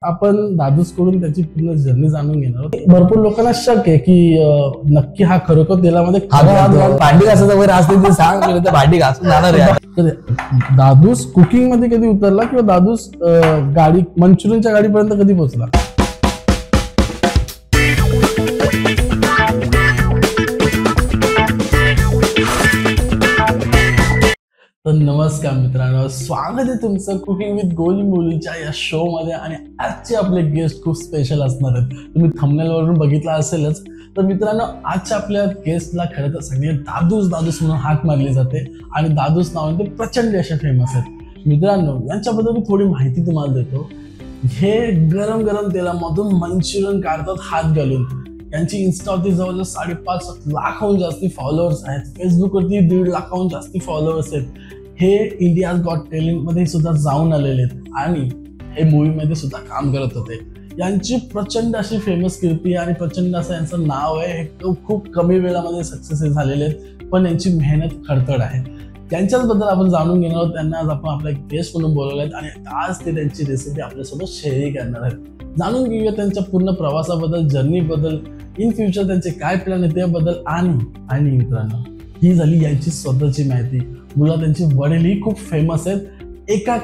आपण दादूस कडून त्याची पूर्ण जर्नी जाणून घेणार आहोत. भरपूर लोकांना शक आहे की नक्की हा खरोखर तेलामध्ये भांडी घासायचं वगैरे असते ते सांग, भांडी घासून जाणार आहे. दादूस कुकिंग मध्ये कधी उतरला किंवा दादूस गाडी मंचुरियनच्या गाडीपर्यंत कधी पोहोचला? तर नमस्कार मित्रांनो, स्वागत आहे तुमचं कुकिंग विथ गोली मुलीच्या या शो मध्ये. आणि आजचे आपले गेस्ट खूप स्पेशल असणार आहेत. तुम्ही थंबनेल वरून बघितला असेलच. तर मित्रांनो, आजच्या आपल्या गेस्टला खरं तर सगळे दादूस दादूस म्हणून हाक मारली जाते आणि दादूस नावाने ते प्रचंड असे फेमस आहेत. मित्रांनो, यांच्याबद्दल मी थोडी माहिती तुम्हाला देतो. हे गरम गरम तेलामधून मंचुरियन काढतात हात घालून. यांची इन्स्टावरती जवळजवळ 5.5 लाखाहून जास्ती फॉलोअर्स आहेत. फेसबुकवरती 1.5 लाखाहून जास्ती फॉलोअर्स आहेत. हे इंडियाज गॉट टॅलेंट मध्ये सुद्धा जाऊन आलेले आहेत आणि हे मूवीमध्ये सुद्धा काम करत होते. यांची प्रचंड अशी फेमस कीर्ती आणि प्रचंड असं यांचं नाव आहे. हे खूप कमी वेळामध्ये सक्सेस झालेले आहेत, पण यांची मेहनत खडतड आहे. त्यांच्याचबद्दल आपण जाणून घेणार आहोत. त्यांना आज आपण आपल्या गेस्ट म्हणून बोलवले आहेत आणि आज ते त्यांची रेसिपी आपल्यासोबत शेअर करणार आहेत. जाणून घेऊया त्यांच्या पूर्ण प्रवासाबद्दल, जर्नीबद्दल, इन फ्युचर त्यांचे काय प्लॅन आहे त्याबद्दल. आणि मित्रांनो, ही झाली यांची स्वतःची माहिती. मुलं त्यांची वडीलही खूप फेमस आहेत. एका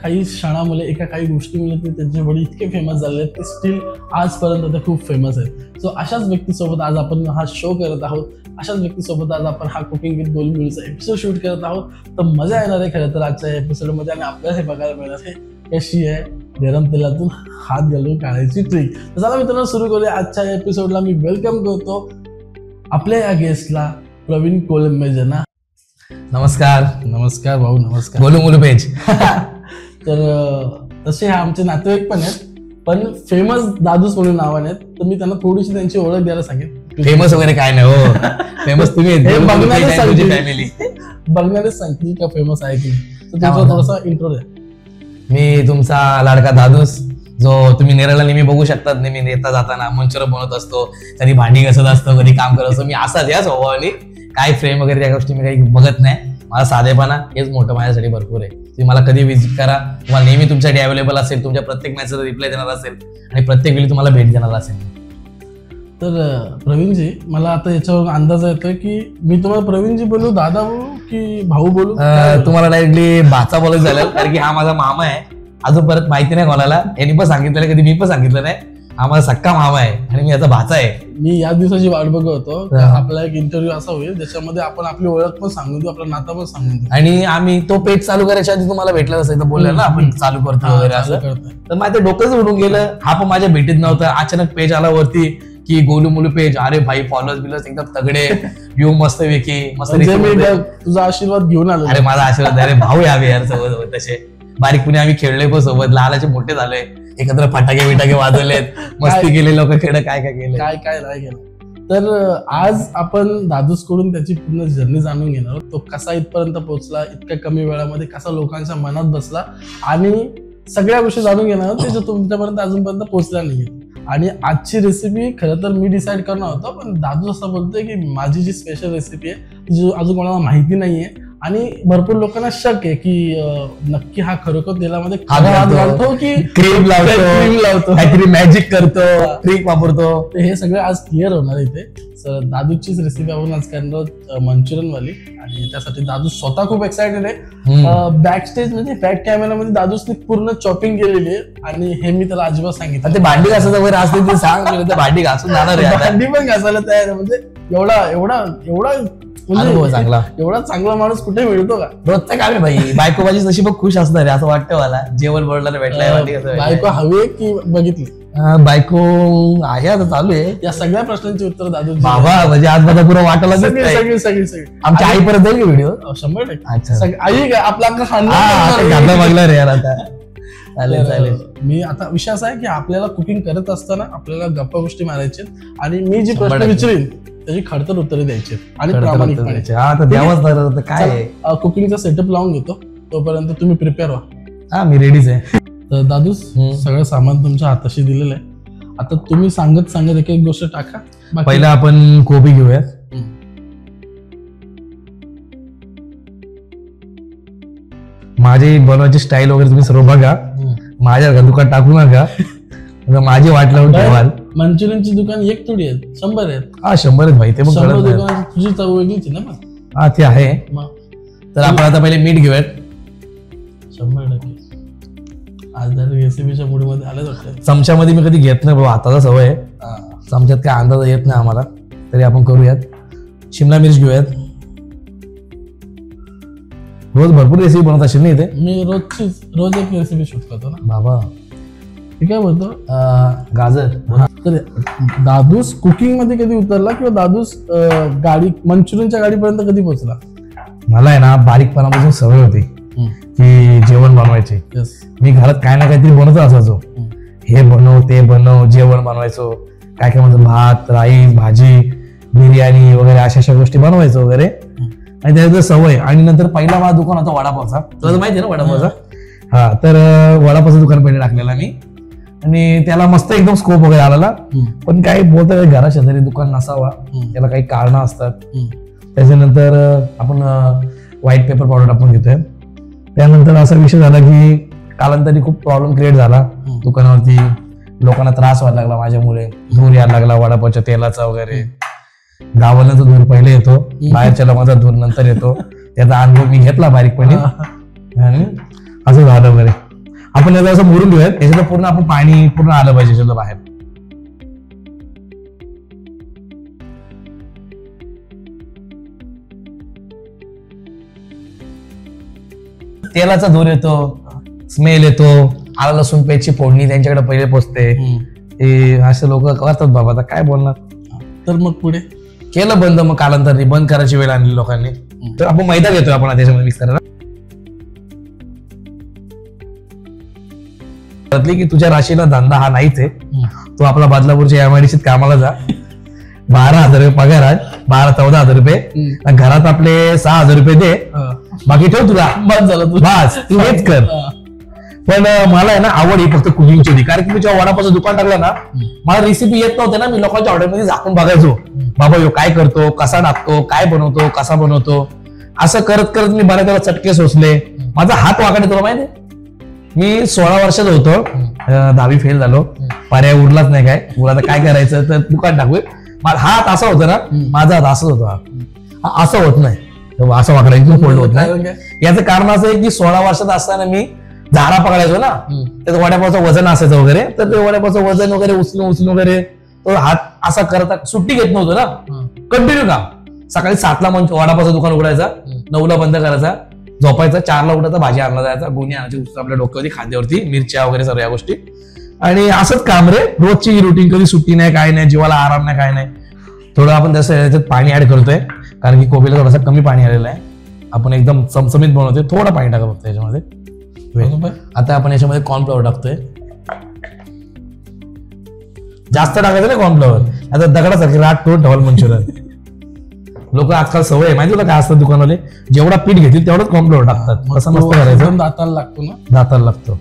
काही क्षणामुळे, एका काही गोष्टीमुळे ते त्यांचे वडील इतके फेमस झाले आहेत की स्टील आजपर्यंत ते खूप फेमस आहेत. सो अशाच व्यक्तीसोबत आज आपण हा शो करत आहोत. अशाच व्यक्तीसोबत आज आपण हा कुकिंग विथ गोली मुलीचा एपिसोड शूट करत आहोत. तर मजा येणार आहे खरं तर आजच्या एपिसोडमध्ये. आणि आपल्याला हे बघायला मिळणार आहे कशी आहे गरम तेलातून हात घालून काढायची ट्रिक. तर चला मित्रांनो, सुरू करूया आजच्या एपिसोडला. मी वेलकम करतो आपल्या या गेस्टला, प्रवीण कोलंबे यांना. नमस्कार. नमस्कार भाऊ. नमस्कार. गोलू मुलू पेज. तर तसे हा आमचे नातेवाईक पण आहेत, पण फेमस दादूस म्हणून नावाने आहेत. तर मी त्यांना थोडीशी त्यांची ओळख द्यायला सांगेन. फेमस वगैरे काय नाही हो, फेमस तुम्ही बघणारेच सांगतील का फेमस आहे की. तर त्याचा थोडासा इंट्रो द्या. मी तुमचा लाडका दादूस, जो तुम्ही नेरळला नेहमी बघू शकतात. नेहमी येता जाताना मंचुरियन बनवत असतो, कधी भांडी घासत असतो, कधी काम करत असतो. मी असाच या स्वभावाने, काय फ्रेम वगैरे त्या गोष्टी मी काही बघत नाही. मला साधेपणा हेच मोठं माझ्यासाठी भरपूर आहे. तुम्ही मला कधी विजिट करा, तुम्हाला नेहमी तुमच्यासाठी अवेलेबल असेल. तुमच्या प्रत्येक मॅसेजचा रिप्लाय देणार असेल आणि प्रत्येक वेळी तुम्हाला भेट देणार असेल. तर प्रवीणजी, मला आता याच्यावर अंदाज येतोय की मी तुम्हाला प्रवीणजी बोलू, दादा बोलू की भाऊ बोलू? तुम्हाला डायरेक्टली भाचा बोलायचं झालं, कारण की हा माझा मामा आहे. अजून परत माहिती नाही कोणाला, यांनी पण सांगितलं, कधी मी पण सांगितलं नाही. हा माझा सक्का मामा आहे आणि मी याचा भाचा आहे. मी या दिवसाची वाट बघत होतो. आपला एक इंटरव्ह्यू असा होईल ज्याच्यामध्ये आपण आपली ओळख पण सांगून देऊ, आपला नाता पण सांगून देऊ. आणि आम्ही तो पेज चालू करायच्या आधी तुम्हाला भेटलं असेल तर बोललं ना आपण चालू करतो वगैरे असं. तर माझं डोकंच उडून गेलं. हा पण माझ्या भेटीत नव्हता. अचानक पेज आला वरती की गोलू मुलू पेज. अरे भाई, फॉलोअर्स बिलर्स एकदम तगडे, व्ह्यू मस्त वेकी मस्त. तुझा आशीर्वाद घेऊन आलो. अरे माझा आशीर्वाद, अरे भाऊ यावे यार सोबत. तसे बारीकपणे आम्ही खेळलोय पण सोबत, लहानाचे मोठे झालोय, एकत्र फटाके बिटाके वाजवलेत, मस्ती केली, लोक खेळ काय काय केलं, काय नाही केलं. तर आज आपण दादूस कडून त्याची पूर्ण जर्नी जाणून घेणार आहोत. तो कसा इथपर्यंत पोहोचला, इतक्या कमी वेळामध्ये कसा लोकांच्या मनात बसला, आणि सगळ्या गोष्टी जाणून घेणार आहोत ते तुमच्यापर्यंत अजूनपर्यंत पोहोचल्या नाही. आणि आजची रेसिपी खरं तर मी डिसाईड करणार होतो, पण दादू असं बोलतोय की माझी जी स्पेशल रेसिपी आहे ती अजून कोणाला माहिती नाहीये. आणि भरपूर लोकांना शक आहे की नक्की हा खरोखर तेलामध्ये हात घालतो की क्रीम लावतो, काहीतरी मॅजिक करतो, ट्रिक वापरतो. हे सगळं आज क्लिअर होणार आहे इथे. दादूचीच रेसिपी आपण आज करणार मंचुरियन वाली. आणि त्यासाठी दादू स्वतः खूप एक्सायटेड आहे. बॅक स्टेज म्हणजे बॅक कॅमेरामध्ये दादूसने पूर्ण चॉपिंग केलेली आहे. आणि हे मी त्याला अजिबात सांगितलं. ते भांडी घासायचं वगैरे असते ते सांग, भांडी घासून जाणार आहे. भांडी पण घासायला तयार आहे. म्हणजे एवढा चांगला, एवढा चांगला माणूस कुठे मिळतो का? रोजचं काम आहे भाई. बायको माझी तशी पण खुश असणार आहे असं वाटतं मला. जेवण बोलला भेटलाय. बायको हवी आहे की बघितली? बायको आहे, आता चालू आहे. या सगळ्या प्रश्नांची उत्तर दादू बाबा, म्हणजे आज माझा पुरा वाटायला सगळी आमच्या आई परत जाईल व्हिडिओ 100%. आई का आपला बघला रे यार आता. चालेल. मी आता विषय असा आहे की आपल्याला कुकिंग करत असताना आपल्याला गप्पा गोष्टी मारायच्या आणि मी जी प्रश्न विचारीन त्याची खडतर उत्तरे द्यायची आणि प्रामाणिकपणे. काय कुकिंगचा सेटअप लावून घेतो, तोपर्यंत तुम्ही प्रिपेअर व्हा. हा, मी रेडीच आहे. तर दादूस, सगळं सामान तुमच्या हाताशी दिलेलं आहे. आता तुम्ही सांगत एक एक गोष्ट टाका. पहिला आपण कोबी घेऊयात. माझी बनवायची स्टाईल वगैरे तुम्ही सर्व बघा. माझ्या दुकान टाकू नका, आता माझी वाट लावून ठेवाल. मंचुरियनची दुकान एक थोडी आहेत, 100 आहेत. हा 100 आहेत भाई, ते पण 100 कळत नाही. दुकान तुझी चव वेगळीच आहे ना मग. हा ते आहे. मग तर आपण आता पहिले मीठ घेऊयात. 100% आज जर रेसिपीच्या मूड मध्ये आलं वाटतं. चमच्यामध्ये मी कधी घेत नाही बाबा, हाताचा सवय आहे. चमच्यात काय अंदाज येत नाही आम्हाला, तरी आपण करूयात. शिमला मिर्च घेऊयात. रोज भरपूर रेसिपी बनवत असेल ना इथे? मी रोज एक रेसिपी शूट करतो ना बाबा. ठीक आहे बोलतो. गाजर. तर दादूस कुकिंग मध्ये कधी उतरला किंवा दादूस गाडी मंचुरियनच्या गाडीपर्यंत कधी पोहोचला? मला आहे ना बारीकपणापासून सवय होती की जेवण बनवायचे. मी घरात काय ना काहीतरी बनवत असायचो. हे बनव ते बनव, जेवण बनवायचो. काय काय म्हणतो, भात, राईस, भाजी, बिर्याणी वगैरे अशा गोष्टी बनवायचो वगैरे. आणि त्याचं सवय. आणि नंतर पहिला माझा दुकान होता वडापावचा. तुला तर माहिती आहे ना वडापावचा? हा, तर वडापावचं दुकान पहिले टाकलेला मी. आणि त्याला मस्त एकदम स्कोप वगैरे आलेला. पण काही बोलतो घरा शेजारी दुकान नसावा, त्याला काही कारणं असतात. त्याच्यानंतर आपण व्हाईट पेपर पावडर आपण घेतोय. त्यानंतर असा विषय झाला की कालांतरी खूप प्रॉब्लेम क्रिएट झाला दुकानावरती. लोकांना त्रास व्हायला लागला माझ्यामुळे. धूर यायला लागला वडापावच्या तेलाचा वगैरे. गावाला धूर पहिले येतो, बाहेरच्या लोकांचा धूर नंतर येतो. त्याचा अनुभव मी घेतला बारीकपणे. आणि असं झालं वगैरे. आपण याचं असं मोरून घेऊयात. याच्यात पूर्ण आपण पाणी पूर्ण आलं पाहिजे याच्यात बाहेर. तेलाचा धूर येतो, स्मेल येतो, आलं लसूण पेस्टची फोडणी त्यांच्याकडे पहिले पोचते. हे असे लोक करतात बाबा, आता काय बोलणार. तर मग पुढे केलं बंद. मग कालांतराने बंद करायची वेळ आणली लोकांनी. तर आपण मैदा घेतोय आपण त्याच्यामध्ये मिक्स करायला. की तुझ्या राशीला धंदा हा नाहीच आहे. तू आपला बदलापूरच्या MIDCत कामाला जा. 12,000 रुपये पगार आहे. 12-14,000 रुपये. घरात आपले 6,000 रुपये दे. बाकी ठेव तुला. बस झालं तू. बस तू हेच कर. पण मला आहे ना आवड ही फक्त कुकिंगची होती. कारण की मी जेव्हा वडापावचं दुकान टाकलं ना, मला रेसिपी येत नव्हते ना. मी लोकांच्या हॉटेलमध्ये झाकून बघायचो. बाबा यो काय करतो, कसा टाकतो, काय बनवतो, कसा बनवतो. असं करत करत मी बऱ्याच वेळा चटके सोसले. माझा हात वाकडे, तुला माहिती आहे. मी 16 वर्षाचा होतो. 10वी फेल झालो. पर्याय उरलाच नाही. काय उरला तर काय करायचं, तर दुकान टाकू. माझा हात असा होता ना, माझा हात असंच होता. असं होत नाही, असं वाकडा एकदम फोल्ड होत नाही. याचं कारण असं आहे की 16 वर्षाचा असताना मी झाडा पकडायचो ना, त्याचं वड्यापावचं वजन असायचं वगैरे. तर ते वड्यापावचं वजन वगैरे उचलून वगैरे तो हात असा करता सुट्टी घेत नव्हतो ना. कंटिन्यू काम. सकाळी 7ला वडापावचं दुकान उघडायचा, 9ला बंद करायचा, झोपायचा, 4ला उठायचा, भाजी आणला जायचा, गुन्हे आणायची आपल्या डोक्यावरती, खांद्यावरती, मिरच्या वगैरे सर्व या गोष्टी. आणि असंच काम रे, रोजची रुटीन. कधी सुट्टी नाही, काय नाही, जीवाला आराम नाही, काय नाही. थोडं आपण तसं याच्यात पाणी ऍड करतोय, कारण की कोबीला थोडासा कमी पाणी आलेलं आहे. आपण एकदम चमचमीत बनवतोय. थोडं पाणी टाका फक्त याच्यामध्ये. आता आपण याच्यामध्ये कॉर्नफ्लॉवर टाकतोय. जास्त टाकायचं ना कॉर्नफ्लॉवर, आता दगडासारखी राट करून ठेवाल मंचुरियन. लोक आजकाल सवय आहे माहिती होतं काय असतं दुकानवाले, जेवढा पीठ घेतील तेवढंच कॉर्नफ्लॉवर टाकतात. तसं मस्त करायचं. दाताला लागतो ना. दाताला लागतो.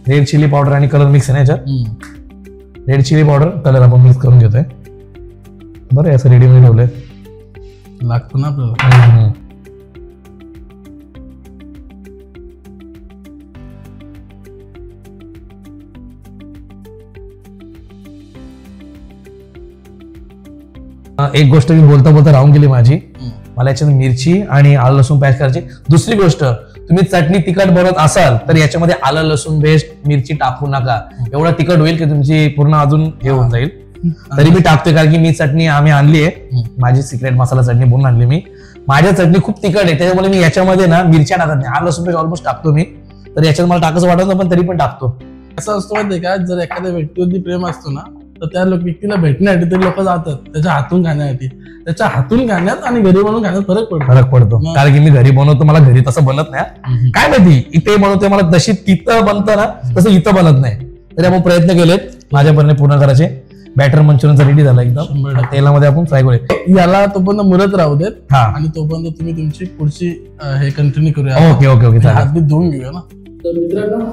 रेड चिली पावडर आणि कलर मिक्स आहे ना याच्यात. रेड चिली पावडर कलर आपण मिक्स करून घेतोय. बरं असं रेडीमेड ठेवलंय. लागतो ना आपल्याला. एक गोष्ट मी बोलता बोलता राहून गेली माझी. मला याच्यात मिरची आणि आलं लसूण पेस्ट करायची. दुसरी गोष्ट, तुम्ही चटणी तिखट बनवत असाल तर याच्यामध्ये आलं लसूण पेस्ट मिरची टाकू नका. एवढा तिखट होईल की तुमची पूर्ण अजून हे होऊन जाईल. तरी मी टाकतोय कारण की मी चटणी आम्ही आणली आहे. माझी सिक्रेट मसाला चटणी बनवून आणली मी. माझ्या चटणी खूप तिखट आहे, त्याच्यामुळे मी याच्यामध्ये ना मिरच्या टाकत नाही. आलं लसूण पेस्ट ऑलमोस्ट टाकतो मी. तर याच्यात मला टाकायचं वाटत नाही, पण तरी पण टाकतो. असं असतो माहितीये का, जर एखाद्या व्यक्तीवरती प्रेम असतो ना, तर त्या व्यक्तीला भेटण्यासाठी तरी लोक जातात त्याच्या हातून खाण्यासाठी. त्याच्या हातून खाण्यात आणि घरी बनवून खाण्यात फरक पडतो. कारण की मी घरी बनवतो, मला घरी तसं बनत नाही. काय माहिती, इथे बनवते मला जशी तिथं बनतं ना तसं इथं बनत नाही. तरी आपण प्रयत्न केलेत माझ्यापर्यंत पूर्ण करायचे. बॅटर मंचुरियनचा रेडी झाला एकदम. तेलामध्ये आपण फ्राय करूया. याला तोपर्यंत मुरत राहू देत. हा, आणि तोपर्यंत तुम्ही तुमची पुढची हे कंटिन्यू करूया. Okay okay okay. हात बी धुवून घेऊया ना. तर मित्रांनो,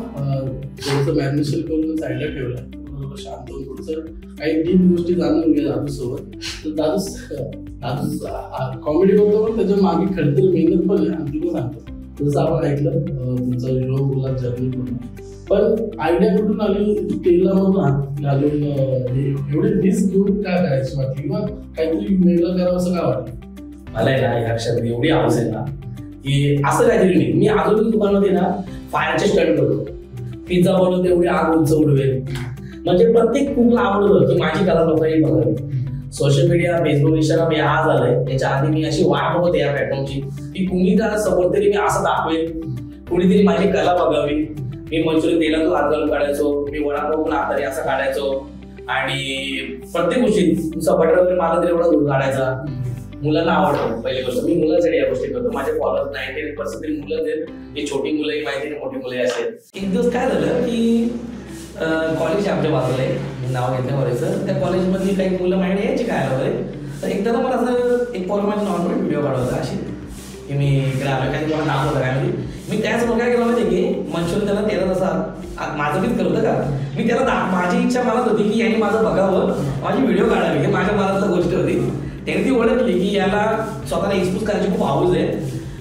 थोडंसं मॅरिनेशन करून साईडला ठेवलं. शांत होऊन थोडंसं काही डीप गोष्टी जाणून घ्या दादू सोबत. तर दादू कॉमेडी करतो, पण त्याच्या मागे खडतर मेहनत पण आहे. आणि तुला सांगतो, जसं आपण ऐकलं तुमचा युरोप जर्नी पूर्ण, पण आयडिया कुठून आली तेलामधून हात घालून एवढे रिस्क घेऊन काय करायची वाटली किंवा काहीतरी वेगळं करावं असं काय वाटलं? मला आहे ना ह्या क्षणात एवढी आवड आहे ना की असं काहीतरी नाही. मी अजून दुकानामध्ये ना फायरचे स्टंट करतो, पिझ्झा बनवतो एवढी आग उंच उडवेल. म्हणजे प्रत्येक कुकला आवडलं की माझी कला लोकांनी बघावी. सोशल मीडिया, फेसबुक, इंस्टाग्राम हे आज आलंय. त्याच्या आधी मी अशी वाट बघत या प्लॅटफॉर्मची की कुणी त्याला समोर तरी मी असं दाखवेल, कुणीतरी माझी कला बघावी. मी मंचुरियन तेलातून हात घालून काढायचो, मी वडापाव पण हाताने असं काढायचो आणि प्रत्येक गोष्टी तुमचा बटर वगैरे मला तरी एवढा दूर काढायचा. मुलांना आवडतं. पहिली गोष्ट मी मुलांसाठी या गोष्टी करतो. माझे फॉलोअर्स 98% तरी मुलं आहेत. ही छोटी मुलंही माहिती नाही, मोठी मुलंही असेल. एक दिवस काय झालं की कॉलेज आमच्या बाजूला आहे, मी नाव घेतलं कॉलेजचं. त्या कॉलेजमध्ये काही मुलं माहिती यायची काय वगैरे. तर एकदा मला असं एक फॉलो माझी नॉर्मल व्हिडिओ काढवता अशी की मी इकडे आलो काही मला दाखवतं काय म्हणजे मी त्याचबरोबर काय केलं माहिती की मंचुरियन त्याला तेलात असा माझं मीच करत का मी त्याला माझी इच्छा मनात होती की यांनी माझं बघावं, माझी व्हिडिओ काढावी. हे माझ्या मनातलं गोष्ट होती. त्याने ती ओळखली की याला स्वतःला एक्सपोज करायची खूप हौस आहे,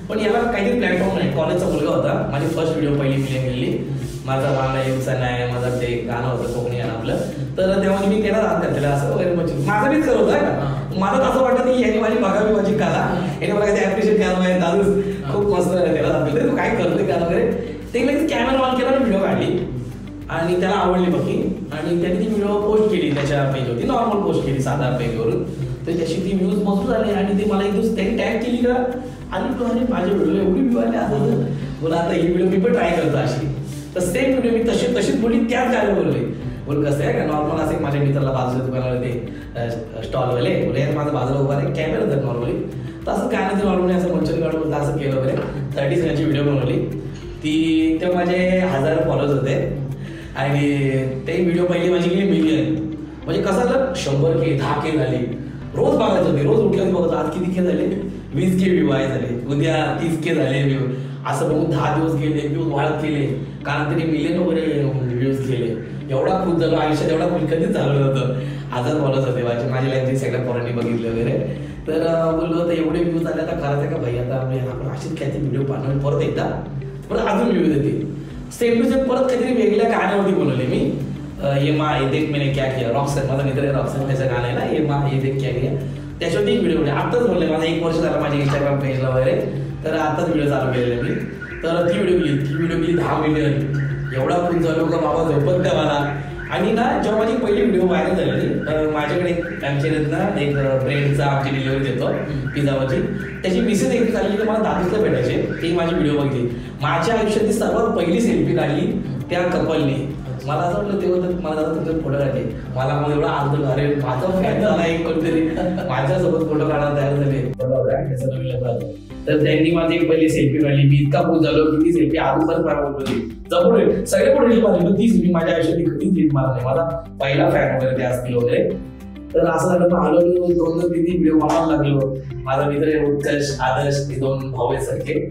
पण याला काहीतरी प्लॅटफॉर्म नाही. कॉलेजचा मुलगा होता, माझी फर्स्ट व्हिडिओ पहिली फिल्म गेली. माझा वांगा युचा नाही, माझं ते गाणं होतं कोकणी गाणं आपलं. तर तेव्हा मी त्याला दात घातलेला असं वगैरे माझं मीच करत होता का. मला असं वाटतं की यांनी माझी बघावी माझी कला, याने मला काही ऍप्रिशिएट केलं पाहिजे. दादू खूप मस्त त्याला दाखवलं तू काय करतोय का वगैरे. ते लगेच कॅमेरा ऑन केला आणि व्हिडिओ काढली आणि त्याला आवडली बघी आणि त्याने ती व्हिडिओ पोस्ट केली त्याच्या पेजवरती. नॉर्मल पोस्ट केली साधा पेजवरून. तर त्याची ती व्ह्यूज मजबूत झाली आणि ते मला एक दिवस त्यांनी टॅग केली का आणि तू अरे माझ्या व्हिडिओला एवढी व्ह्यू आले असं बोला आता ही व्हिडिओ मी पण ट्राय करतो अशी. तर सेम व्हिडिओ मी तशीच बोलली त्याच गाडी बोलले बोल कसं आहे का नॉर्मल असं माझ्या मित्राला बाजूच्या दुकानावर ते स्टॉलवाले बोले माझं बाजूला उभा आहे कॅमेरा जात नॉर्मली. तर असं काय नाही नॉर्मली असं मंचुरियन काढून असं केलं वगैरे 30 सेकंडची व्हिडिओ बनवली. ती तेव्हा माझे 1000 फॉलोअर्स होते आणि ते व्हिडिओ पहिली माझी गेली मिलियन. म्हणजे कसं झालं 100K 10K झाली. रोज बघायचं होते, रोज उठल्यावर बघायचं आज किती K झाले 20K व्ह्यू आहे झाले, उद्या 30K झाले व्ह्यू. असं बघून 10 दिवस गेले, व्ह्यूज वाढत गेले कारण तरी मिलियन वगैरे व्ह्यूज गेले. एवढा खुश झालो आयुष्यात, एवढा खुश कधीच झालं नव्हतं. 1000 फॉलोअर्स होते माझी लाईफ सगळ्या फॉलोअरनी बघितले वगैरे. तर बोललो होतं एवढे व्ह्यूज आले आता करायचं का भाई आता आपण अशीच काहीतरी व्हिडिओ पाठवून परत एकदा परत अजून व्ह्यूज येते. सेम टू सेम परत काहीतरी वेगळ्या गाण्यावरती बोलवले मी. ये माँ ये देख मैंने क्या किया, रॉक्सन माझा मित्र आहे रॉक्सन त्याचं गाणं आहे ना ये माँ ये देख क्या किया. त्याच्यावरती एक व्हिडिओ आत्ताच बोलले माझा 1 वर्ष झाला माझ्या इंस्टाग्राम पेजला वगैरे. तर आत्ताच व्हिडिओ चालू केलेले मी. तर ती व्हिडिओ गेली 10 मिलियन. एवढा खूप झालो का बाबा झोपत का मला. आणि ना जेव्हा माझी पहिली व्हिडिओ व्हायरल झाली माझ्याकडे आमच्या ना एक ब्रेडचा आमची डिलिव्हरी देतो पिझ्झावरची. त्याची मिसेस एक झाली की मला दादूला भेटायचे. ती माझी व्हिडिओ बघितली. माझ्या आयुष्यातली सर्वात पहिली सेल्फी काढली त्या कपलनी. मला असं वाटलं तेव्हा मला दादा तुमचे फोटो काढले. मला मग एवढा आनंद अरे माझा फॅन झाला एक कोणतरी माझ्यासोबत फोटो काढायला तयार झाले. त्याचं नवीन लग्न झालं. तर त्यांनी माझी एक पहिली सेल्फी काढली. मी इतका खुश झालो की ती सेल्फी अजून पण मला बोलली जपून सगळे फोटो रील मारले पण ती सेल्फी माझ्या आयुष्यात कधीच रील मारली. माझा पहिला फॅन वगैरे ते असतील वगैरे. तर असं झालं मग आलो 2-3 व्हिडिओ बनवायला लागलो. माझा मित्र उत्कर्ष आदर्श हे 2 भाऊ आहेत सारखे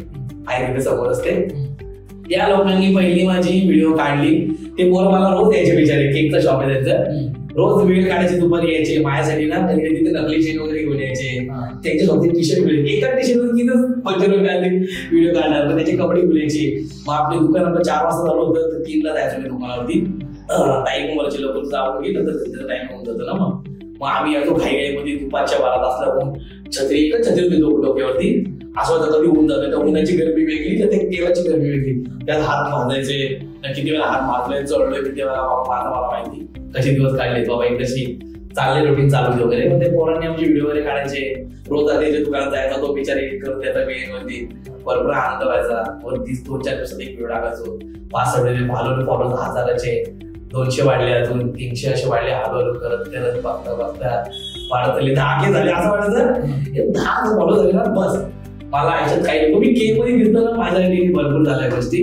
आहे तिथे समोर असते. या लोकांनी पहिली माझी व्हिडिओ काढली. ते पोरं मला रोज यायचे बिचारे केकचं शॉप आहे त्यांचं. रोज व्हिडिओ काढायचे दुपारी यायचे माझ्यासाठी ना कधी तिथे नकली चेन वगैरे घेऊन यायचे. त्यांच्या स्वतः टी शर्ट मिळेल एका टी शर्ट किती 5 रुपये व्हिडिओ काढणार तर त्याचे कपडे मिळायचे. मग आपले दुकान आपलं 4 वाजता चालू होतं तर 3ला जायचो मी दुकानावरती. टाईम वरचे लोक जाऊन गेलं तर तिथं टाईम होऊन जातं ना. मग आम्ही यायचो घाईमध्ये दुपारच्या 12 असल्यावर एकच छत्री देतो डोक्यावरती. असं होतं कधी होऊन जातं तर उन्हाची गरमी वेगळी तर ते तेलाची गरमी वेगळी. त्यात हात भाजायचे किती वेळा हात भाजले चढलोय किती वेळा माझं मला माहिती कसे दिवस काढले बाबा एक कशी चालले रुटीन चालू वगैरे. मग ते पोरांनी आमचे व्हिडिओ वगैरे काढायचे. रोज आधी दुकानात जायचा तो बिचार एडिट करत त्याचा वेळेवरती भरपूर आनंद व्हायचा. वरती 2-4 दिवसात एक व्हिडिओ टाकायचो. 5 फॉलोअर्स 1000चे 200 वाढले अजून 300 असे वाढले. हळूहळू करत बघता वाढत 10K झाले. असं वाटायचं 10 फॉलो झाले ना बस मला आयुष्यात काही तुम्ही केक मध्ये दिसलं ना माझ्यासाठी भरपूर झाल्या गोष्टी.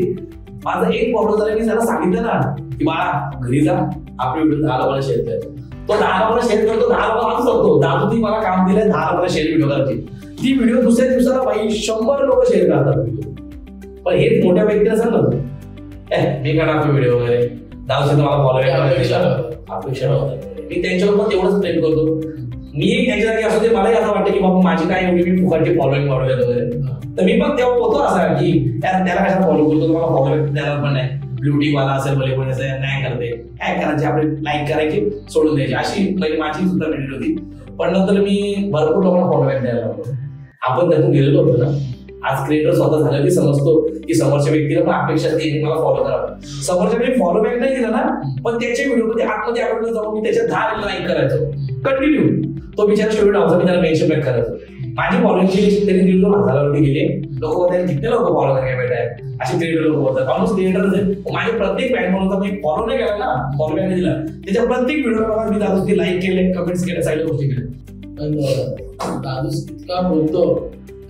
माझं 1 फॉलो झालं मी त्याला सांगितलं ना की मला घरी जा आपली व्हिडिओ 10 लोकांना शेअर कर. तो 10 लोकांना शेअर करतो 10 लोकांना सांगतो दादू ती मला काम दिलंय 10 लोकांना शेअर व्हिडिओ करायची. ती व्हिडिओ दुसऱ्या दिवसाला बाई 100 लोक शेअर करतात व्हिडिओ. पण हेच मोठ्या व्यक्तीला सांगतो मी करणार व्हिडिओ वगैरे दादूचे मला फॉलो अपेक्षा होतात. मी त्यांच्यावर पण तेवढंच प्रेम करतो. मी त्यांच्या जागी असं ते मलाही असं वाटतं की बाबा माझी काय एवढी मी फुकटची फॉलोईंग वाढवल्यात वगैरे. तर मी पण तेव्हा होतो असा की त्याला कशा फॉलो करतो तुम्हाला फॉलो देणार पण नाही ब्लूटिक वाला असेल भले कोणी असं नाही करते काय करायचे आपले लाईक करायचे सोडून द्यायचे अशी म्हणजे माझी सुद्धा मेडिट होती. पण नंतर मी भरपूर लोकांना फॉलोबॅक द्यायला लागलो. आपण त्यातून गेलेलो होतो ना, आज क्रिएटर स्वतः झालं की समजतो की समोरच्या व्यक्तीला पण अपेक्षा असते मला फॉलो करावं. समोरच्या व्यक्ती फॉलोबॅक नाही दिला ना, पण त्याच्या व्हिडिओमध्ये आतमध्ये आवडलं जाऊन मी त्याच्या 10 लाईक करायचो कंटिन्यू. तो बिचारा स्टोरी लावतो, मी त्याला मेन्शन बॅक करायचो. माझी फॉलोइंगची लिस्ट तरी 1,200,000 गेले. लोक बोलतात किती लोक फॉलो करायला भेटाय असे क्रिएटर लोक बोलतात. ऑलमोस्ट क्रिएटर माझे प्रत्येक बॅग म्हणून मी फॉलो नाही केला ना, फॉलो बॅक नाही दिला, त्याच्या प्रत्येक व्हिडिओ मी दादूस लाईक केले, कमेंट्स केले, साईड गोष्टी केल्या. पण दादूस इतका बोलतो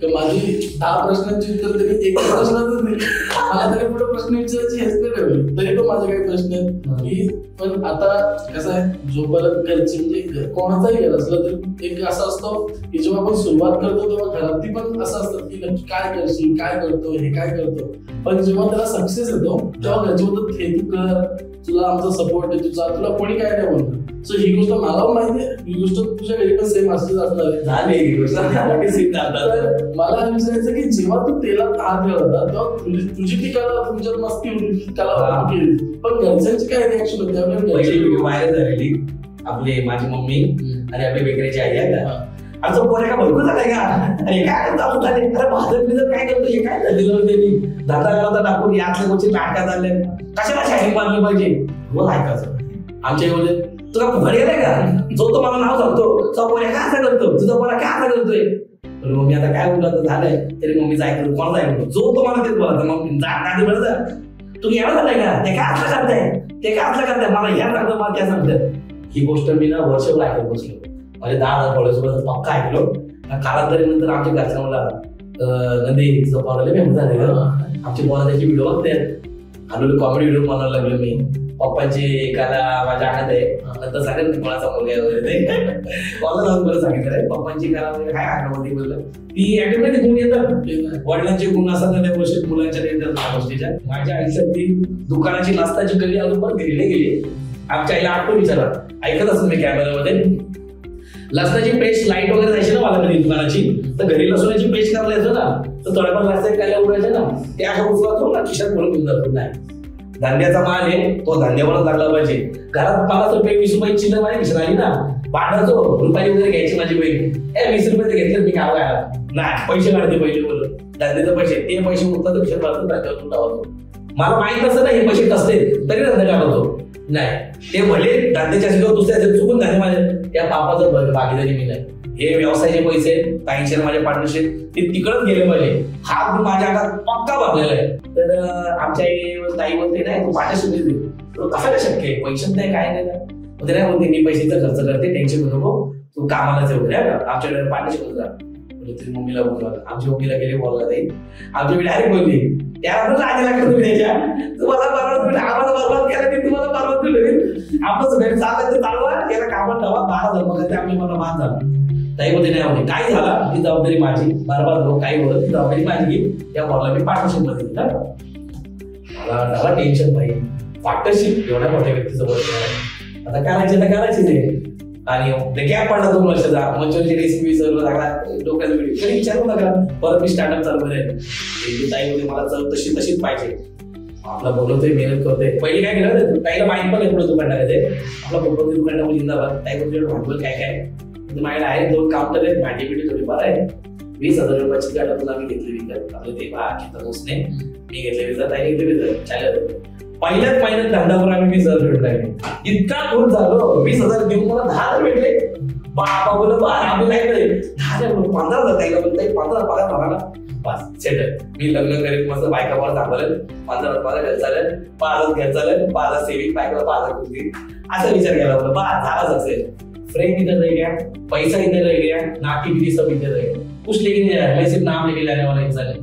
की माझी 10 प्रश्नांची उत्तर तरी एक प्रश्नातच नाही. मला तरी पुढे प्रश्न विचारायची हेच नाही ठेवली, तरी पण माझे काही प्रश्न आहेत की पण आता कसं आहे जोपर्यंत घरची म्हणजे कोणाचाही घर असलं तरी एक असं असतो की जेव्हा आपण सुरुवात करतो तेव्हा घरातली पण असं असतं की नक्की काय करशील, काय करतो, हे काय करतो. पण जेव्हा त्याला सक्सेस येतो तेव्हा घरचे बोलतात हे तू कर, तुला आमचा सपोर्ट आहे, तुला कोणी काय नाही बोलतो. सो ही गोष्ट मला माहिती आहे, ही गोष्ट तुझ्या घरी पण सेम असलीच असणार आहे. मला विचारायचं की जेव्हा तू तेलात हात घालता तेव्हा तुझी ती कला तुमच्यात मस्ती होती, कला केली, पण घरच्यांची काय रिॲक्शन होती? व्हायरल झालेली आपली माझी मम्मी आणि आपली बेकरीची आई आहे का, आमचं पोरे का भरपूर झालाय का, अरे काय करता अरे भाजप बिजप काय करतो, हे काय झालेलं त्यांनी धंदा करता टाकून यातल्या गोष्टी नाटकात झाले, कशाला शाही मारली पाहिजे रोज ऐकायचं. आमच्या एवढे तुला घरी गेलाय का, जो तो मला नाव सांगतो तो पोऱ्या काय असं करतो, तुझा पोरा काय असं करतोय. मम्मी आता काय बोलत झालंय तरी मम्मीचं ऐकतो, कोणाचं ऐकतो, जो तो मला तेच बोलत मग दादी बरं तुम्ही एवढं झालंय का, ते काय असलं करताय, ते काय असलं करताय, मला ह्या सांगतो मला त्या सांगतात. ही गोष्ट मी ना वर्षभर ऐकत बसलो, म्हणजे 10,000 फॉलोअर्स पक्का ऐकलो. कालांतरानंतर आमच्या घरच्या मला नंदी तुझं पोराला फेमस झाले का, आमची पोरा त्याची व्हिडिओ बघते, हलवले कॉमेडी व्हिडिओ बनवायला लागलो मी. पप्पांची एकाला माझ्या अंगात आहे, नंतर सांगेल मी कोणाचा मुलगा वगैरे मला जाऊन बरं सांगितलं पप्पांची एकाला वगैरे काय आठवण बोललं ती ऍटोमॅटिक गुण येतात, वडिलांचे गुण असतात त्या गोष्टीत मुलांच्या येतात गोष्टीच्या. माझ्या आयुष्यात ती दुकानाची नाश्ताची कधी अजून पण गेली नाही गेली. आमच्या आईला आठवण विचारा ऐकत असत मी कॅमेऱ्यामध्ये, लसणाची पेस्ट लाईट वगैरे जायची ना मला कधी दुकानाची, तर घरी लसणाची पेस्ट करायला येतो ना, तर थोड्याफार रस्त्यात काय उडायचे ना ते अशा उचलतो ना खिशात म्हणून घेऊन जातो. नाही, धान्याचा माल आहे तो धान्यावरच लागला पाहिजे. घरात 5 रुपये 20 रुपये चिल्लर माझ्या खिशात आली ना, बांधाचो रुपये वगैरे घ्यायची माझी बहीण, 20 रुपये घेतले मी काय काय नाही पैसे काढते पहिले बोलत धान्याचे पैसे, ते पैसे उठतात खिशात मारतो धान्यावर तुटावतो. मला माहित नसतं ना हे पैसे कसले तरी धंदे टाकतो. नाही ते भले धान्याच्या किंवा दुसऱ्या चुकून धान्य माझ्या त्या पापाचं भागीदारी मी नाही. हे व्यवसायाचे पैसे काहींचे माझ्या पार्टनरशिप ते तिकडच गेले पाहिजे, हा माझ्या हातात पक्का भरलेला आहे. तर आमच्या ताई बोलते नाही तू पार्टनरशिप दे, कसं काय शक्य आहे, पैशात नाही काय नाही ना, नाही बोलते मी पैशाचा खर्च करते, टेन्शन नको तू कामालाच वगैरे आमच्याकडे पार्टनरशिप होता. तुम्ही मम्मीला बोलवा, आमच्या मम्मीला गेले बोलला ताई, आमची मी डायरेक्ट बोलली त्यानंतर आधी लागतं तुम्ही त्याच्या तुम्हाला बरोबर आम्हाला बरोबर केला की तुम्हाला बरोबर दिलं आपलंच घरी चालायचं चालवा याला कामात ठेवा 12 धर्म करते आपली मला मान झाला. ताई बोलते नाही होते काय झाला ती जबाबदारी माझी, बरोबर हो काही बोलत ती जबाबदारी माझी घे, त्या बॉलला मी पार्टनरशिप मध्ये दिला. मला टेन्शन पाहिजे पार्टनरशिप एवढ्या मोठ्या व्यक्तीसोबत आता करायचे तर करायचे नाही. आणि गॅप पडला 2 वर्षाचा, मंचुरियनची रेसिपी सर्व लागला डोक्याचा व्हिडिओ तरी विचारू नका, परत मी स्टार्टअप चालू करेन. ताई मध्ये मला चल तशीच पाहिजे, आपला बोलतोय मेहनत करतोय. पहिले काय केलं ताईला माहित पण नाही पुढे दुकान टाकायचंय, आपला फोटो दुकान जिंदाबाद. ताई बोलतो भांडवल काय काय माझ्याकडे आहे 2 काउंटर आहेत, भांडी बिंडी थोडीफार आहे, 20,000 रुपयाची गाडी तुला मी घेतली विकत आपलं ते उसने मी घेतले विकत, ताई घेतले विकत चालेल. पहिल्याच महिन्यात धंदावर आम्ही 20,000 भेटून राहिले, इतका खुश झालो. 20,000 देऊन मला 10,000 भेटले. बाबा बोल आम्ही नाही करे 10,000 15,000 ताईला बोलताय 15,000 पगार झाला बस सेटल. मी लग्न करेल मस्त बायकावर थांबवलं 15,000 पगार घ्यायला चालेल, 5,000 घ्यायला चालेल, 5,000 सेविंग बायकावर 5,000 कुठली असा विचार केला होता. बस झालाच असेल. फ्रेंड इधर रह गया, पैसा इधर रह गया, नाकी बिरी सब इधर रह गया, कुछ लेके नहीं जाए, मैं सिर्फ नाम लेके जाने वाला इंसान है.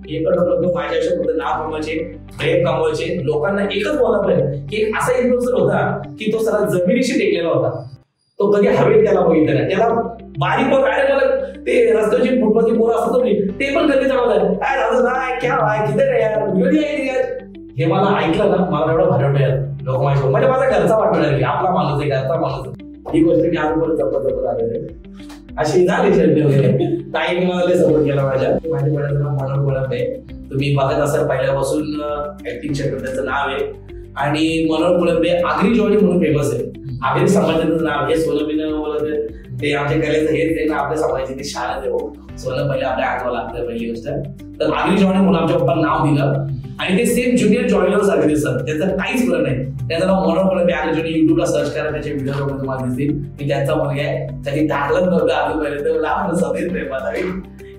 हे करतो माझ्या आयुष्यात होतं नाव कमवायचे, प्रेम कमवायचे, लोकांना एकच बोला पाहिजे की एक असा इन्फ्लुएन्सर होता की तो सगळा जमिनीशी टेकलेला होता. तो कधी हवेत त्याला बघितलं नाही, त्याला बारीक पण अरे मला ते रस्त्याची फुटपाथची पोरं असतात ते पण कधी जाणवलं काय झालं नाही क्या भाई किती रे यार व्हिडिओ यार. हे मला ऐकलं ना मला एवढं भारी वाटतं यार, लोक म्हणजे माझा घरचा वाटणार की आपला माणूस आहे घरचा माणूस. ही गोष्ट मी आजपर्यंत जपत आलेली अशी झाली शर्टी वगैरे. ताईने मला लय सपोर्ट केला माझ्या माझ्या बड्याचं नाव मनोहर गोळाप आहे. तुम्ही बघत असाल पहिल्यापासून ऍक्टिंग क्षेत्रात त्याचं नाव आहे. आणि मनोहर कोळंबे आगरी जॉनी म्हणून फेमस आहे. आगरी समाजाचं नाव हे सोनं बोलत ते आमच्या कलेचं हेच आहे ना, आपल्या समाजाची ती शाळा आहे. हो, सोनं पहिले आपल्या आठवं लागतं पहिली गोष्ट. तर आगरी जॉनी म्हणून आमच्या पप्पा नाव दिलं आणि ते सेम ज्युनियर जॉनीवर सारखे दिसतात. त्याचं काहीच फरक नाही. त्याचं नाव मनोहर कोळंबे आगरी जॉनी. युट्यूबला सर्च करा, त्याचे व्हिडिओ वगैरे तुम्हाला दिसतील. मी त्यांचा मुलगा आहे. त्याची दाखलच नव्हतं अजून पहिले तर आपण सदैव प्रेमात आहे.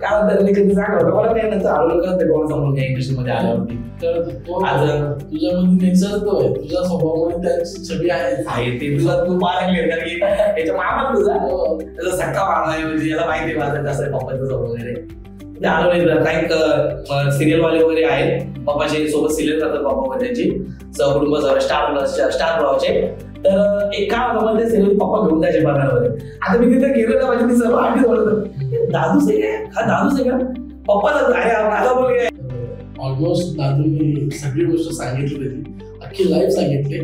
कारण त्यांनी कधी सांगलं मला काय नंतर आलो का ते कोणाचा मुलगा इंडस्ट्रीमध्ये आल्यावरती. तर तो आज तुझ्यामध्ये नेचर तो आहे, तुझ्या स्वभावामध्ये त्यांची छबी आहे ते तुला तू मारले कारण की याच्या मामा तुझा त्याचा सक्का मारला आहे. म्हणजे याला माहिती आहे माझं कसं आहे पप्पाचं स्वभाव वगैरे. ते आलो नाही काही सिरियल वाले वगैरे आहेत पप्पाचे सोबत सिरियल करतात पप्पा वगैरे त्यांची सहकुटुंब स्टार प्रवाहाचे. तर एक काय होतं मला ते सिरियल पप्पा घेऊन जायचे बघायला. आता मी तिथे गेलो ना माझी ती सर्व आधी बोलत दादूच आहे हा दादूच आहे का पप्पा अरे आता बोल काय. ऑलमोस्ट दादूंनी सगळी गोष्ट सांगितली त्याची, अख्खी लाईफ सांगितली.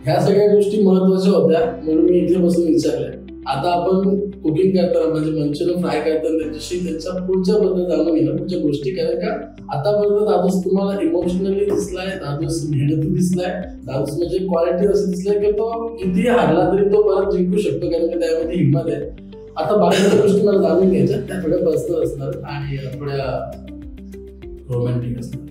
ह्या सगळ्या गोष्टी महत्वाच्या होत्या म्हणून मी इथे बसून विचारलंय. आता आपण कुकिंग करताना म्हणजे मंचुरियन फ्राय करताना त्याच्याशी त्याच्या पुढच्या बद्दल जाणून घेणं पुढच्या गोष्टी कारण का आतापर्यंत दादूस तुम्हाला इमोशनली दिसलाय, दादूस मेहनती दिसलाय, दादूस म्हणजे क्वालिटी असं दिसलाय की तो किती हारला तरी तो परत जिंकू शकतो कारण की त्यामध्ये हिंमत आहे. आता बाकीच्या गोष्टी मला जाणून घ्यायच्या त्या थोड्या पर्सनल असणार आणि थोड्या रोमॅन्टिक असणार.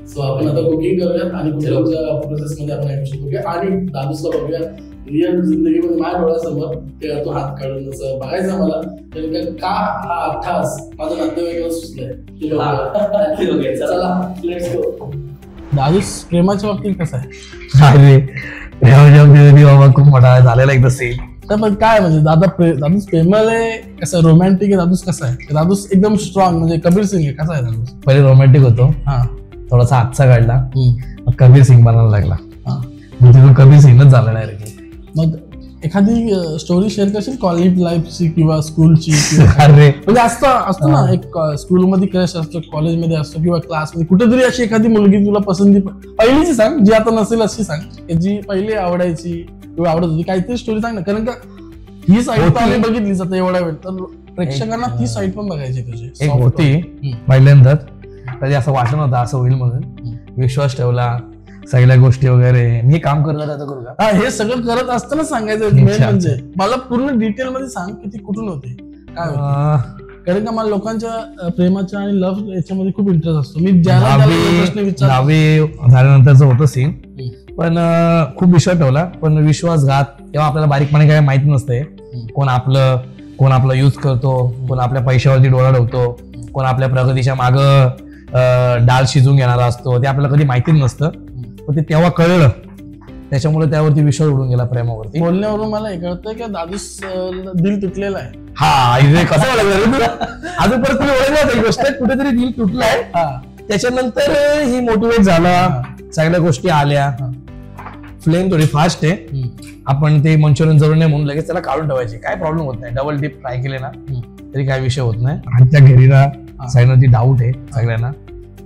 सो आपण आता कुकिंग करूयात आणि कुकिंगच्या प्रोसेस मध्ये आपण गोष्टी बघूया आणि दादूसला बघूया रिअल जिंदगीमध्ये माझ्या डोळ्यासमोर ते तो हात काढून असं बघायचं मला का हा अठ्ठास माझं नातेवाईकाला सुचलंय. चला लेट्स गो. दादूस प्रेमाच्या बाबतीत कसं आहे? प्रेमाच्या बाबतीत बाबा खूप मोठा झालेला एकदा सेल. तर पण काय म्हणजे दादूस प्रेमळ आहे कसं रोमॅन्टिक आहे? दादूस कसं आहे? दादूस एकदम स्ट्रॉंग म्हणजे कबीर सिंग आहे कसा आहे दादूस? पहिले रोमॅन्टिक होतो, हा थोडासा हातचा काढला, कबीर सिंग बनायला लागला, तिथून कबीर सिंगच झाला डायरेक्टली. मग एखादी स्टोरी शेअर करशील कॉलेज लाईफची किंवा स्कूलची? अरे म्हणजे असतो ना एक स्कूलमध्ये क्रश असतो, कॉलेजमध्ये असतो किंवा क्लासमध्ये कुठेतरी अशी एखादी मुलगी तुला पसंती पहिलीची सांग जी आता नसेल अशी सांग जी पहिली आवडायची किंवा आवडत होती. काहीतरी स्टोरी सांग ना कारण का ही साईड तर आम्ही बघितलीच आता एवढा वेळ तर प्रेक्षकांना ती साईड पण बघायची तुझी. एक होती पहिल्यांदाच कधी असं वाटलं नव्हतं असं होईल म्हणून, विश्वास ठेवला सगळ्या गोष्टी वगैरे. मी काम करणार आता करू का हे सगळं करत असताना सांगायचं मेन म्हणजे मला पूर्ण डिटेल मध्ये सांग की ती कुठून होते काय होते. कारण का मला लोकांच्या प्रेमाच्या आणि लव्ह याच्यामध्ये खूप इंटरेस्ट असतो. मी ज्याला प्रश्न विचार 10वी झाल्यानंतरच होतं सीन पण खूप विश्वास ठेवला पण विश्वासघात तेव्हा आपल्याला बारीकपणे काय माहित नसते. कोण आपलं यूज करतो, कोण आपल्या पैशावरती डोळा ठेवतो, कोण आपल्या प्रगतीच्या माग डाळ शिजून घेणारा असतो ते आपल्याला कधी माहितीच नसतं. पण ते तेव्हा कळलं त्याच्यामुळे त्यावरती विश्वास उडून गेला प्रेमावरती. बोलण्यावरून मला हे कळतंय की दादूस दिल तुटलेला आहे. हा इथे कसं अजून परत तुम्ही ओळखलं गोष्ट कुठेतरी दिल तुटलाय. त्याच्यानंतर ही मोटिवेट झाला, सगळ्या गोष्टी आल्या. फ्लेम थोडी फास्ट आहे, आपण ते मंचुरियन जवळ नाही म्हणून लगेच त्याला काढून ठेवायचे काय प्रॉब्लेम होत नाही. डबल डीप फ्राय केले ना तरी काय विषय होत नाही. आणि त्या घरीला साईडवरती डाऊट आहे सगळ्यांना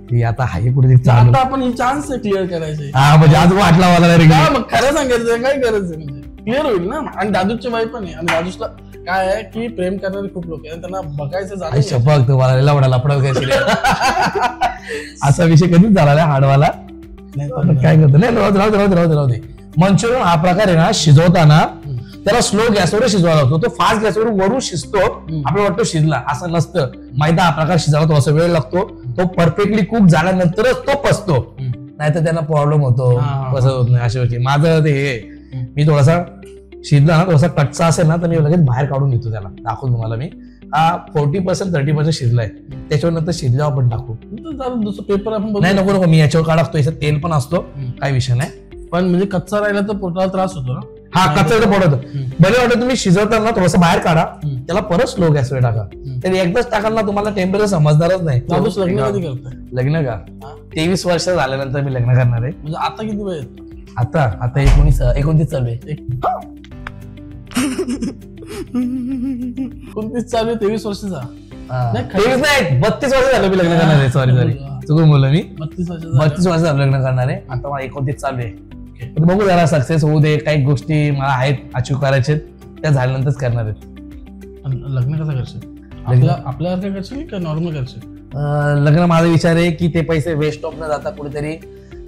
की आता हाय कुठे आता आपण ही चान्स क्लिअर करायचे. हा म्हणजे आज वाटला मला मग खरं सांगायचं काय करायचं म्हणजे क्लिअर होईल ना. आणि दादूची वाईफ पण आहे आणि दादूसला काय आहे की प्रेम करणारे खूप लोक आहे त्यांना बघायचं झालं शपथ तुम्हाला लवडा लपडा असा विषय कधीच झाला नाही हाडवाला. काय करतो नाही राहू दे. मंचुरियन हा प्रकार आहे ना शिजवताना त्याला स्लो गॅसवर शिजवायला होतो. तो फास्ट गॅसवर वरून शिजतो आपल्याला वाटतो शिजला असं नसतं. मैदा हा प्रकार शिजायला तो असं वेळ लागतो. तो परफेक्टली कुक झाल्यानंतरच तो पचतो नाहीतर त्यांना प्रॉब्लेम होतो कसं होत नाही अशी होती. माझं ते हे मी थोडासा शिजला ना थोडासा कच्चा असेल ना तर मी लगेच बाहेर काढून घेतो त्याला दाखवून तुम्हाला मी हा 40% 30% शिजलाय त्याच्यावर नंतर शिजल्यावर आपण टाकू. दुसरं पेपर आपण नाही नको मी याच्यावर काढतो याच्यात तेल पण असतो काही विषय नाही. पण म्हणजे कच्चा राहिला तर पोटाला त्रास होतो ना. हा कच्चा पडतो बरे वाटत तुम्ही शिजवताना थोडंसं बाहेर काढा त्याला परत स्लो गॅसवर टाका तर एकदाच टाकायला तुम्हाला टेम्परेचर समजणारच नाही. लग्न कधी करताय? लग्न का 23 वर्ष झाल्यानंतर मी लग्न करणार आहे. म्हणजे आता किती वय? आता 29 चालू आहे. 29 चालू आहे 23 वर्षाचा? 23 नाही 32 वर्ष झालं मी लग्न करणार आहे. सॉरी चुकून बोललो मी. 32 वर्ष झालं लग्न करणार आहे. आता मला 29 चालू आहे. बघू जरा सक्सेस होऊ दे. काही गोष्टी मला आहेत अचीव करायचे त्या झाल्यानंतरच करणार आहेत. लग्न कसं करशील? आपल्यासारखं करशील का नॉर्मल करशील? लग्न माझा विचार आहे की ते पैसे वेस्ट ऑफ न जाता कुठेतरी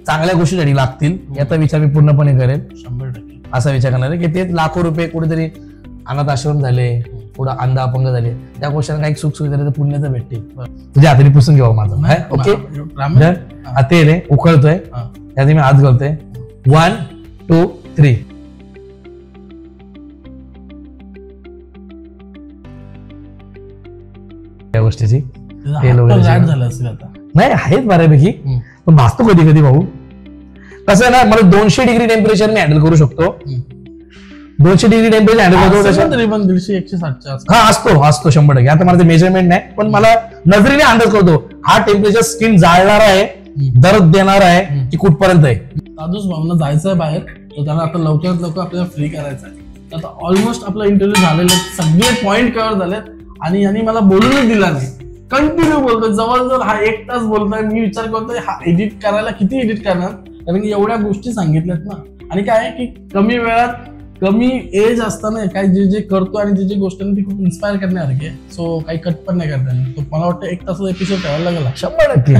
चांगल्या गोष्टीसाठी लागतील याचा विचार मी पूर्णपणे करेन. 100% असा विचार करणार आहे की ते लाखो रुपये कुठेतरी अनाथ आश्रम झाले, पुढे अंध अपंग झाले, त्या गोष्टींना काही सुख सुविधा तर पुण्य तर भेटतील. तुझ्या हाताने पुसून घेऊ माझं. ओके, ते रे उकळतोय त्यात मी हात घालतोय. 1 2 3. त्या गोष्टीची झालं असेल आता. नाही आहेत बऱ्यापैकी, पण भासतो कधी कधी भाऊ. कसं आहे ना, मला 200 डिग्री टेम्परेचर मी हँडल करू शकतो. 200 डिग्री टेम्परेचर हँडल करतो तरी पण 150-160 हा असतो 100%. आता मला ते मेजरमेंट नाही, पण मला नजरेने अंदाज करतो हा टेम्परेचर स्किन जाळणार आहे, दर्द देणार आहे की कुठपर्यंत आहे. दादूस भावना जायचं आहे बाहेर, तर त्याला आता लवकरात लवकर आपल्याला फ्री करायचं आहे. आता ऑलमोस्ट आपला इंटरव्ह्यू झालेला, सगळे पॉइंट कव्हर झालेत आणि यांनी मला बोलूनच दिला नाही. कंटिन्यू बोलतोय, जवळजवळ हा 1 तास बोलतोय. मी विचार करतोय हा एडिट करायला किती एडिट करणार, कारण की एवढ्या गोष्टी सांगितल्यात ना. आणि काय आहे की कमी वेळात कमी एज असताना काय जे जे करतो आणि जे गोष्ट ती खूप इन्स्पायर करण्यासारखी आहे. सो काही कट पण नाही करता येणार. तो मला वाटतं 1 तासाचा एपिसोड ठेवायला लागला. 100%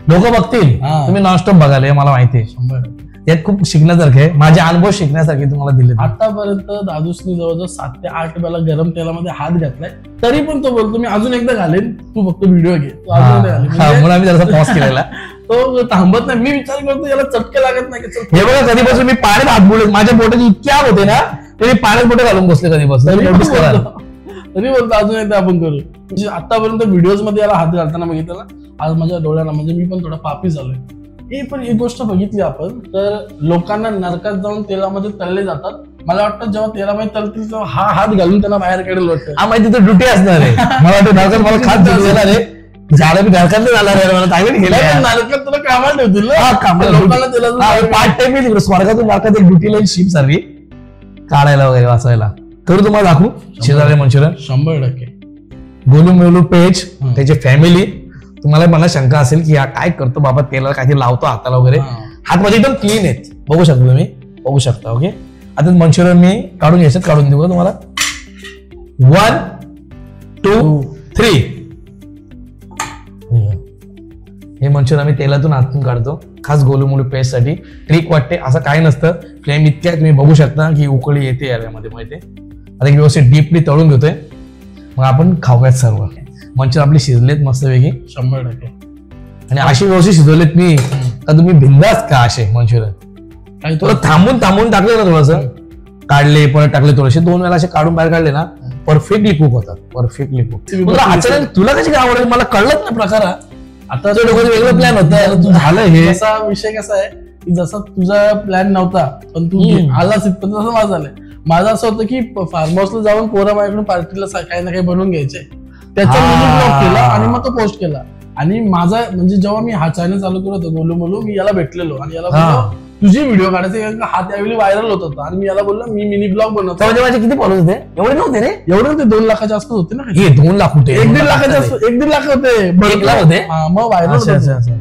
लोक बघतील, तुम्ही नॉनस्टॉप बघाल हे मला माहिती आहे. 100% यात खूप शिकण्यासारखे आहे, माझे अनुभव शिकण्यासारखे तुम्हाला दिले. आतापर्यंत दादूसनी जवळजवळ 7 ते 8 वेळा गरम तेलामध्ये हात घातलाय, तरी पण तो बोलतो मी अजून एकदा घालेन, तू फक्त व्हिडिओ घे. म्हणून आम्ही त्याचा पॉज केलेला. तो थांबत नाही. मी विचार करतो याला चटके लागत नाही. हे बघा, कधीपासून मी पाण्यात हात बुडले, माझ्या बोटाची इतक्या होते ना, तरी पाण्यात बोटे घालून बसले कधीपासून. तरी बोलतो अजून एकदा आपण करू. म्हणजे आतापर्यंत व्हिडिओज मध्ये याला हात घालताना बघितलं ना, आज माझ्या डोळ्याला म्हणजे मी पण थोडा पापी झालोय. हे पण एक गोष्ट बघितली आपण तर लोकांना नरकात जाऊन तेलामध्ये तळले जातात. मला वाटतं जेव्हा तेलामध्ये तळतील तेव्हा हा हात घालून त्यांना बाहेर काढेल वाटतं. हा माहिती तर ड्युटी असणार आहे. मला वाटतं नरकात मला खात देणार आहे, झालं मी नरकात जाणार आहे, मला ताईने गेलं नरकात तुला कामाला ठेवतील लोकांना तेला पार्ट टाइम मी स्वर्गातून नरकात एक ड्युटी लाईन शिप सारखी काढायला वगैरे वाचायला. करू तुम्हाला दाखवू शेजारी मंचुरियन. 100% गोलू मेलू पेज, त्याची फॅमिली. तुम्हाला मला शंका असेल की हा काय करतो बाबा, तेला काहीतरी लावतो हाताला वगैरे. हात माझे एकदम क्लीन आहेत, बघू शकता तुम्ही, बघू शकता. ओके, आता मंचुरियन मी काढून घ्यायचं, काढून देऊ का तुम्हाला. 1 2 3. हे मंचुरियन आम्ही तेलातून हातून काढतो, खास गोलू मुलू पेस्ट साठी. ट्रिक वाटते, असं काही नसतं. फ्लेम इतक्या तुम्ही बघू शकता की उकळी येते यामध्ये माहिती. आता व्यवस्थित डीपली तळून घेतोय, मग आपण खाऊयात सर्व. मंचुरियन आपले शिजलेत मस्तपैकी 100%. आणि अशी व्यवस्थित शिजवलेत मी तर तुम्ही भिंदाच का असे मंचुरियन काही थोडं थांबून टाकले ना, थोडंसं काढले परत टाकले, थोडेसे 2 वेळा असे काढून बाहेर काढले ना, परफेक्टली कुक होतात. Perfectly cook. अचानक तुला कशी काय आवडेल मला कळलंच ना प्रकार. आता लोकांचं वेगळं प्लॅन होतं, तू झालं हे. असा विषय कसा आहे की जसा तुझा प्लॅन नव्हता पण तू आलाच इथपर्यंत, तसं माझं झालंय. माझं असं होतं की फार्म हाऊसला जाऊन पोरं माझ्याकडून पार्टीला काही ना काही बनवून घ्यायचे, त्याचा मिनी ब्लॉग केला आणि मग तो पोस्ट केला. आणि माझा म्हणजे जेव्हा मी हा चॅनल चालू करत होतो गोलू मोलू, मी याला भेटलेलो आणि याला बोललो तुझी व्हिडिओ काढायचे, कारण का हा त्यावेळी व्हायरल होत होता. आणि मी याला बोललो मी मिनी ब्लॉग बनवतो. माझे किती फॉलोअर्स होते? एवढे नव्हते रे, एवढे ते 2 लाखाच्या आसपास होते ना. 2 लाख होते, 1-1.5 लाखाच्या आसपास, 1-1.5 लाख होते, 1 लाख होते. मग व्हायरल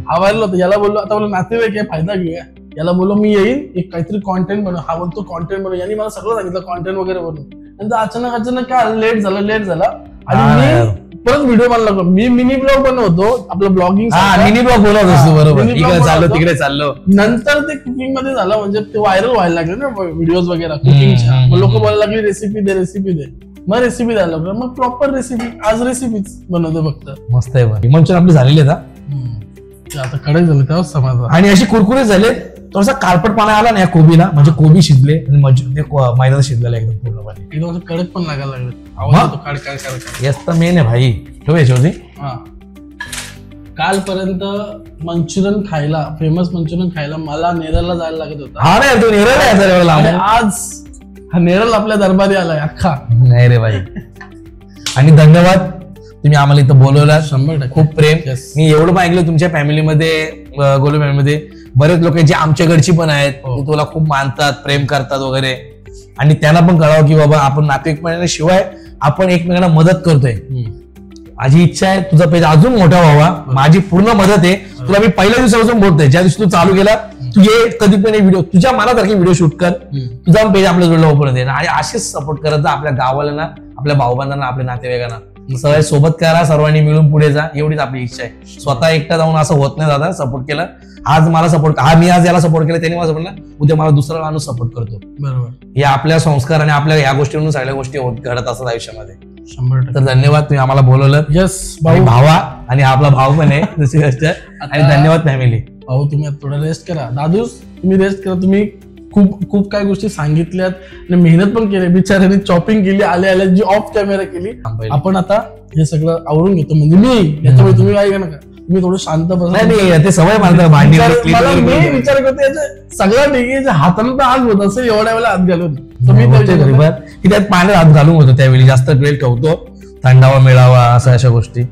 हा व्हायरल होता. याला बोललो आता बोललो नातेवाईक आहे, फायदा घेऊया. याला बोललो मी येईन, एक काहीतरी कॉन्टेंट बनव. हा बोलतो कॉन्टेंट बनव. यांनी मला सगळं सांगितलं कॉन्टेंट वगैरे बनव. नंतर अचानक काय लेट झाला आणि मी परत व्हिडिओ बनला. मी मिनी ब्लॉग बनवतो, आपलं ब्लॉगिंग मिनी ब्लॉग बनवत असतो. बरोबर, इकडे चाललो तिकडे चाललो. नंतर ते कुकिंग मध्ये झालं, म्हणजे ते व्हायरल व्हायला लागले ना व्हिडिओज वगैरे कुकिंगच्या. मग लोक बोलायला लागले रेसिपी दे. मग रेसिपी द्यायला लागलं, मग प्रॉपर रेसिपी. आज रेसिपीच बनवतो फक्त. मस्त आहे. मंचुरियन आपले झालेले आता कडक झालं तेव्हा समजलं. आणि अशी कुरकुरीत झाले, थोडासा काळपट पाणी आला ना या कोबीला, म्हणजे कोबी शिजले आणि मैदा शिजलेला एकदम पूर्णपणे. एकदम कडक पण लागायला लागलं. आवाज येतो काढ. याच तर मेन आहे भाई. ठेव याच्यावरती. कालपर्यंत मंचुरियन खायला, फेमस मंचुरियन खायला मला नेरळला जायला लागत होता. हा नाही, तू नेरळ आज हा नेरळ आपल्या दरबारी आलाय अख्खा. नाही रे भाई. आणि धन्यवाद, तुम्ही आम्हाला इथं बोलवला. 100% खूप प्रेम. मी एवढं ऐकलं तुमच्या फॅमिलीमध्ये, गोलू फॅमिलीमध्ये बरेच लोक जे आमच्याकडची पण आहेत, ते तुला खूप मानतात, प्रेम करतात वगैरे. आणि त्यांना पण कळावं की बाबा आपण नातेवाईक शिवाय आपण एकमेकांना मदत करतोय. माझी इच्छा आहे तुझा पेज अजून मोठा व्हावा, माझी पूर्ण मदत आहे. तुला मी पहिल्या दिवसापासून बोलतोय, ज्या दिवशी तू चालू केला तू ये कधी पण व्हिडिओ, तुझ्या मनासारखे व्हिडिओ शूट कर, तुझा पेज आपल्या जोडला ओपन होते. आणि असेच सपोर्ट करत जा आपल्या गावाला ना, आपल्या भाऊबंधांना, आपल्या नातेवाईकांना. सगळे सोबत करा, सर्वांनी मिळून पुढे जा, एवढीच आपली इच्छा आहे. स्वतः एकटा जाऊन असं होत नाही दादा. सपोर्ट केला, आज मला सपोर्ट, मी आज याला सपोर्ट केला, त्याने मला सपोर्ट केला, उद्या मला दुसरा माणूस सपोर्ट करतो. बरोबर. हे आपल्या संस्कार आणि आपल्या या गोष्टीवरून सगळ्या गोष्टी घडत असतात आयुष्यामध्ये. 100%. तर धन्यवाद, तुम्ही आम्हाला बोलवलं. यस आणि भाऊ. भावा, आणि आपला भाव पण आहे दुसरी गोष्ट. आणि धन्यवाद फॅमिली. भाऊ तुम्ही आता थोडा रेस्ट करा. दादूस तुम्ही रेस्ट करा. तुम्ही खूप खूप काही गोष्टी सांगितल्यात आणि मेहनत पण केली. बिचाऱ्याने चॉपिंग केली, आल्या जी ऑफ कॅमेरा केली. आपण आता हे सगळं आवरून घेतो. म्हणजे मी याच्यामुळे तुम्ही काय नका, तुम्ही थोडं शांत बसा. नाही, ते सवय मानतात भांडी. मला मी विचार करतो याच्या सगळ्या डिगीच्या हातानं तर आग होत असेल एवढ्या वेळेला हात घालून. तर मी की त्यात पाण्यात हात घालून होतो त्यावेळी, जास्त वेळ ठेवतो, थंडावा मिळावा, अशा गोष्टी.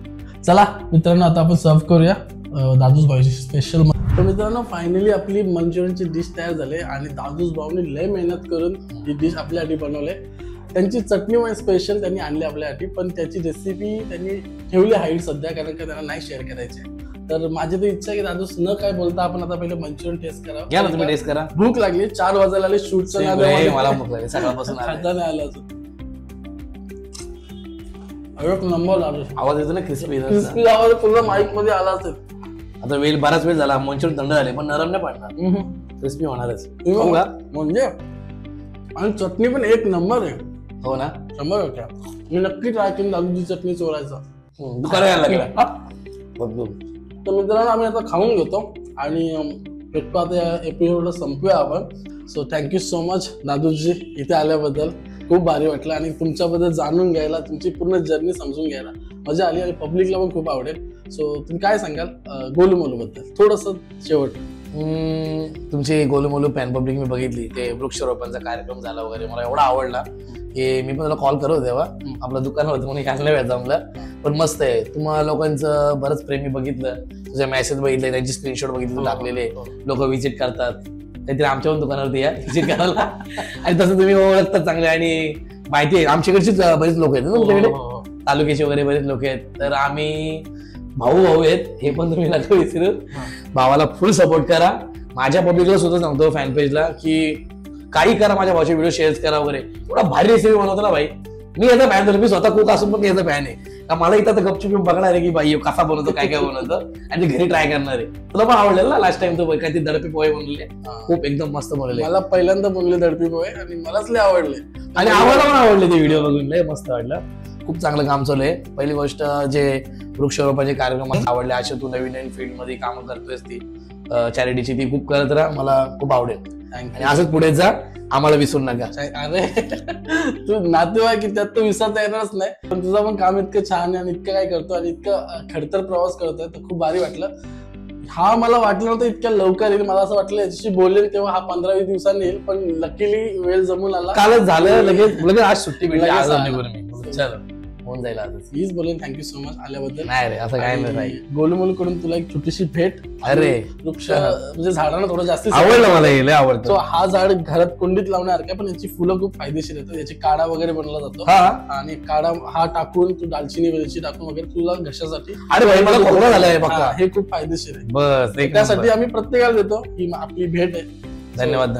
चला मित्रांनो, आता आपण सर्व करूया दादूस भाऊची स्पेशल. तर मित्रांनो, फायनली आपली मंचुरियनची डिश तयार झाली आणि दादूस भाऊने लय मेहनत करून ही डिश आपल्यासाठी बनवली. त्यांची चटणी पण स्पेशल त्यांनी आणली आपल्यासाठी, पण त्याची रेसिपी त्यांनी ठेवली हाईट सध्या, कारण का त्यांना नाही शेअर करायची. तर माझी तर इच्छा आहे की दादूस न काय बोलता आपण आता पहिले मंचुरियन टेस्ट घ्या ना, तुम्ही टेस्ट करा. भूक लागली, 4 वाजायला आले शूटचं. मला भूक लागली सकाळपासून. खाता नाही आलं अजून. एक नंबर आवाज येतो ना, क्रिस्पी क्रिस्पी आवाज पूर्ण माईक मध्ये आला असेल. आता बराच वेळ झाला, मंचुरियन थंड झाले पण नरम नाही पडणार, क्रिस्पी होणारच. म्हणजे आणि चटणी पण एक नंबर आहे. हो ना, 100%. मी नक्की ट्राय केली दादूची चटणी चोरायचा. तर मित्रांनो, आम्ही आता खाऊन घेतो आणि भेटतो आता एपिसोडला संपूया आपण. सो थँक्यू सो मच दादूजी इथे आल्याबद्दल. खूप भारी वाटलं आणि तुमच्याबद्दल जाणून घ्यायला, तुमची पूर्ण जर्नी समजून घ्यायला मजा आली आणि पब्लिकला पण खूप आवडेल. सो तुम्ही काय सांगाल गोलूमोलू बद्दल थोडंसं शेवट? तुमची गोलूमोलू पॅन पब्लिक मी बघितली, ते वृक्षारोपणचा कार्यक्रम झाला वगैरे, मला एवढा आवडला की मी पण तुला कॉल करत तेव्हा आपलं दुकान होतं म्हणून आणलं वेळ जमलं. पण मस्त आहे, तुम्हाला लोकांचं बरंच प्रेम मी बघितलं, तुझे मेसेज बघितले, त्यांची स्क्रीनशॉट बघितले टाकलेले, लोक विजिट करतात. काहीतरी आमच्या पण दुकानावरती या विजिट करायला. आणि तसं तुम्ही ओळखतात चांगले आणि माहिती आहे, आमच्याकडचीच बरेच लोक आहेत ना तुमच्याकडे, तालुक्याचे वगैरे बरेच लोक आहेत. तर आम्ही भाऊ आहेत, हे पण तुम्ही नका विसरू. भावाला फुल सपोर्ट करा. माझ्या पब्लिकला सुद्धा सांगतो, फॅन पेजला, की काही करा, माझ्या भावाचे व्हिडिओ शेअर करा वगैरे. एवढा भारी रेसिपी बनवतो ना भाई, मी याचा फॅन झालो. मी स्वतः कुक असून पण याचा फॅन आहे. का मला इथं तर गपचूप बघणार आहे की बाई कसा बनवतो, काय काय बनवतो, आणि ते घरी ट्राय करणार आहे. तुला पण आवडेल ना? लास्ट टाइम तो काय ते दडपे पोहे बनवले, खूप एकदम मस्त बनवले. मला पहिल्यांदा बनवले दडपे पोहे आणि मलाच लय आवडले आणि आम्हाला पण आवडले ते व्हिडिओ बघून, लय मस्त वाटलं. खूप चांगलं काम चालू आहे. पहिली गोष्ट, जे वृक्षारोपणाचे कार्यक्रम आवडले, अशा तू नवीन नवीन फील्ड मध्ये कामं करतोयस, ती चॅरिटीची, ती खूप करत राहा, मला खूप आवडेल. आणि असंच पुढे जा, आम्हाला विसरू नका. अरे तू नातेवाईक की त्यात तो विसरता येणारच नाही. पण तुझं पण काम इतकं छान आहे आणि इतकं काय करतो आणि इतकं खडतर प्रवास करतोय, तर खूप भारी वाटलं. हा मला वाटलं नव्हतं इतक्या लवकर येईल. मला असं वाटलं याच्याशी बोलेन तेव्हा हा 15-20 दिवसांनी येईल, पण लकीली वेळ जमून आला. कालच झालं, लगेच आज सुट्टी भेटली. चलो, होऊन जाईल आज. प्लीज बोलेन थँक्यू सो मच आल्याबद्दल. नाही रे, असं काय नाही. गोलूमोलू कडून तुला एक छोटीशी भेट. अरे वृक्ष म्हणजे झाडांना थोडं जास्त आवडलं, मला हे लय आवडतं. हा झाड घरात कुंडीत लावण्यासारखं, पण याची फुलं खूप फायदेशीर येतात. याची काढा वगैरे बनवला जातो. आणि काढा हा टाकून तू दालचिनी वेलची टाकून वगैरे तुला घशासाठी. अरे भाई, मला खोकला झालाय बघा, हे खूप फायदेशीर आहे. बस त्यासाठी आम्ही प्रत्येकाला देतो ही आपली भेट आहे. धन्यवाद.